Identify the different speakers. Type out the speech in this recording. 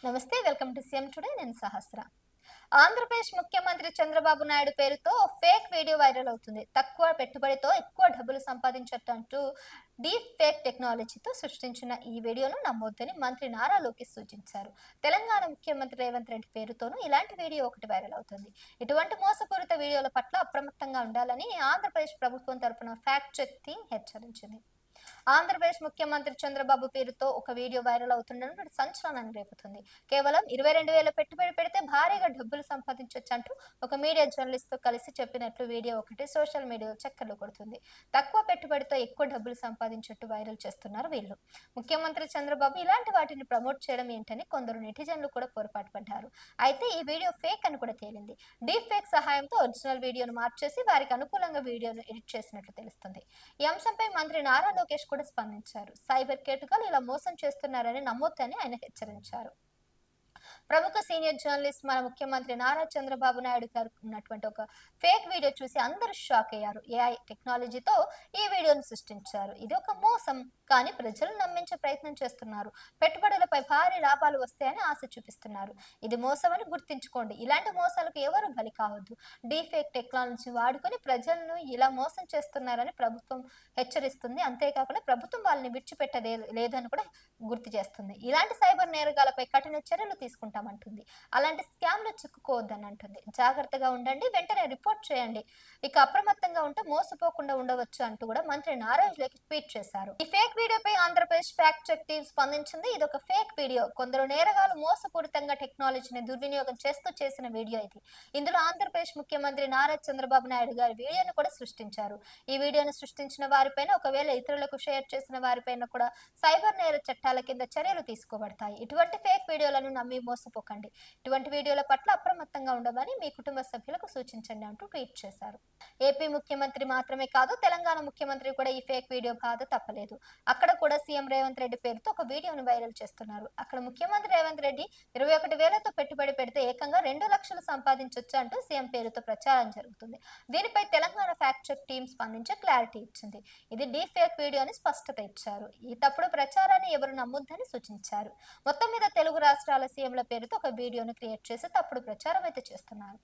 Speaker 1: నమస్తే, welcome to CM today. నేను సహస్ర. ఆంధ్రప్రదేశ్ ముఖ్యమంత్రి చంద్రబాబు నాయుడు పేరుతో ఫేక్ వీడియో వైరల్ అవుతుంది. తక్కువ పెట్టుబడితో ఎక్కువ డబ్బులు సంపాదించటంటూ డీప్ ఫేక్ టెక్నాలజీతో సృష్టించిన ఈ వీడియోను నమ్మొద్దని మంత్రి నారా లోకేష్ సూచించారు. తెలంగాణ ముఖ్యమంత్రి రేవంత్ రెడ్డి పేరుతోనూ ఇలాంటి వీడియో ఒకటి వైరల్ అవుతుంది. ఇటువంటి మోసపూరిత వీడియోల పట్ల అప్రమత్తంగా ఉండాలని ఆంధ్రప్రదేశ్ ప్రభుత్వం తరపున ఫ్యాక్ట్ చెక్ టీం హెచ్చరించింది. ఆంధ్రప్రదేశ్ ముఖ్యమంత్రి చంద్రబాబు పేరుతో ఒక వీడియో వైరల్ అవుతుండడం సంచలనాన్ని రేపుతుంది. కేవలం 22,000 పెట్టుబడి పెడితే భారీగా డబ్బులు సంపాదించొచ్చంటూ ఒక మీడియా జర్నలిస్ట్ తో కలిసి చెప్పినట్లు వీడియో ఒకటి సోషల్ మీడియాలో చక్కర్లు కొడుతుంది. తక్కువ పెట్టుబడితో ఎక్కువ డబ్బులు సంపాదించట్టు వైరల్ చేస్తున్నారు వీళ్ళు. ముఖ్యమంత్రి చంద్రబాబు ఇలాంటి వాటిని ప్రమోట్ చేయడం ఏంటని కొందరు నెటిజన్లు కూడా పొరపాటు పడ్డారు. అయితే ఈ వీడియో ఫేక్ అని కూడా తేలింది. డీప్ ఫేక్ సహాయంతో ఒరిజినల్ వీడియోను మార్చేసి వారికి అనుకూలంగా వీడియోను ఎడిట్ చేసినట్లు తెలుస్తుంది. ఈ అంశంపై మంత్రి నారా లోకేష్ కూడా స్పందించారు. సైబర్ కేటుగాలు ఇలా మోసం చేస్తున్నారని నమ్మొద్దని ఆయన హెచ్చరించారు. ప్రముఖ సీనియర్ జర్నలిస్ట్ మన ముఖ్యమంత్రి నారా చంద్రబాబు నాయుడు గారు ఉన్నటువంటి ఒక ఫేక్ వీడియో చూసి అందరూ షాక్ అయ్యారు. ఏఐ టెక్నాలజీతో ఈ వీడియోను సృష్టించారు. ఇది ఒక మోసం, కానీ ప్రజలు నమ్మించే ప్రయత్నం చేస్తున్నారు. పెట్టుబడులపై భారీ లాభాలు వస్తాయని ఆశ చూపిస్తున్నారు. ఇది మోసం అని గుర్తించుకోండి. ఇలాంటి మోసాలకు ఎవరు బలి కావద్దు. డీఫేక్ టెక్నాలజీ వాడుకొని ప్రజలను ఇలా మోసం చేస్తున్నారని ప్రభుత్వం హెచ్చరిస్తుంది. అంతేకాకుండా ప్రభుత్వం వాళ్ళని విడిచిపెట్టదే లేదని కూడా గుర్తు చేస్తుంది. ఇలాంటి సైబర్ నేరగాలపై కఠిన చర్యలు తీసుకుంటామంటుంది. అలాంటి స్కామ్లో చిక్కుకోవద్దని అంటుంది. జాగ్రత్తగా ఉండండి, వెంటనే రిపోర్ట్ చేయండి. ఇక అప్రమత్తంగా ఉంటే మోసపోకుండా ఉండవచ్చు అంటూ కూడా మంత్రి నారా లోకేష్ ట్వీట్ చేశారు. ఈ ఫేక్ వీడియోపై ఆంధ్రప్రదేశ్ ఫ్యాక్ట్ చెక్ టీం స్పందించింది. ఇది ఒక ఫేక్ వీడియో. కొందరు నేరగాలు మోసపూరితంగా టెక్నాలజీని దుర్వినియోగం చేస్తూ చేసిన వీడియో ఇది. ఇందులో ఆంధ్రప్రదేశ్ ముఖ్యమంత్రి నారా చంద్రబాబు నాయుడు గారి వీడియోను కూడా సృష్టించారు. ఈ వీడియోను సృష్టించిన వారిపైన, ఒకవేళ ఇతరులకు షేర్ చేసిన వారిపైన కూడా సైబర్ నేర చట్టాల కింద చర్యలు తీసుకోబడతాయి. ఇటువంటి ఫేక్ వీడియోలను నమ్మి మోసపోకండి. ఇటువంటి వీడియోల పట్ల అప్రమత్తంగా ఉండమని మీ కుటుంబ సభ్యులకు సూచించండి అంటూ ట్వీట్ చేశారు. ఏపీ ముఖ్యమంత్రి మాత్రమే కాదు, తెలంగాణ ముఖ్యమంత్రి కూడా ఈ ఫేక్ వీడియో బాధ తప్పలేదు. అక్కడ కూడా సీఎం రేవంత్ రెడ్డి పేరుతో ఒక వీడియోను వైరల్ చేస్తున్నారు. అక్కడ ముఖ్యమంత్రి రేవంత్ రెడ్డి 21,000తో పెట్టుబడి పెడితే ఏకంగా 2 లక్షలు సంపాదించొచ్చు అంటూ సీఎం పేరుతో ప్రచారం జరుగుతుంది. దీనిపై తెలంగాణ ఫ్యాక్ట్ చెక్ టీం స్పందించి క్లారిటీ ఇచ్చింది. ఇది డీ ఫేక్ వీడియో అని స్పష్టత ఇచ్చారు. ఈ తప్పుడు ప్రచారాన్ని ఎవరు నమ్మొద్దని సూచించారు. మొత్తం మీద తెలుగు రాష్ట్రాల సీఎంల పేరుతో ఒక వీడియోను క్రియేట్ చేసి తప్పుడు ప్రచారం అయితే చేస్తున్నారు.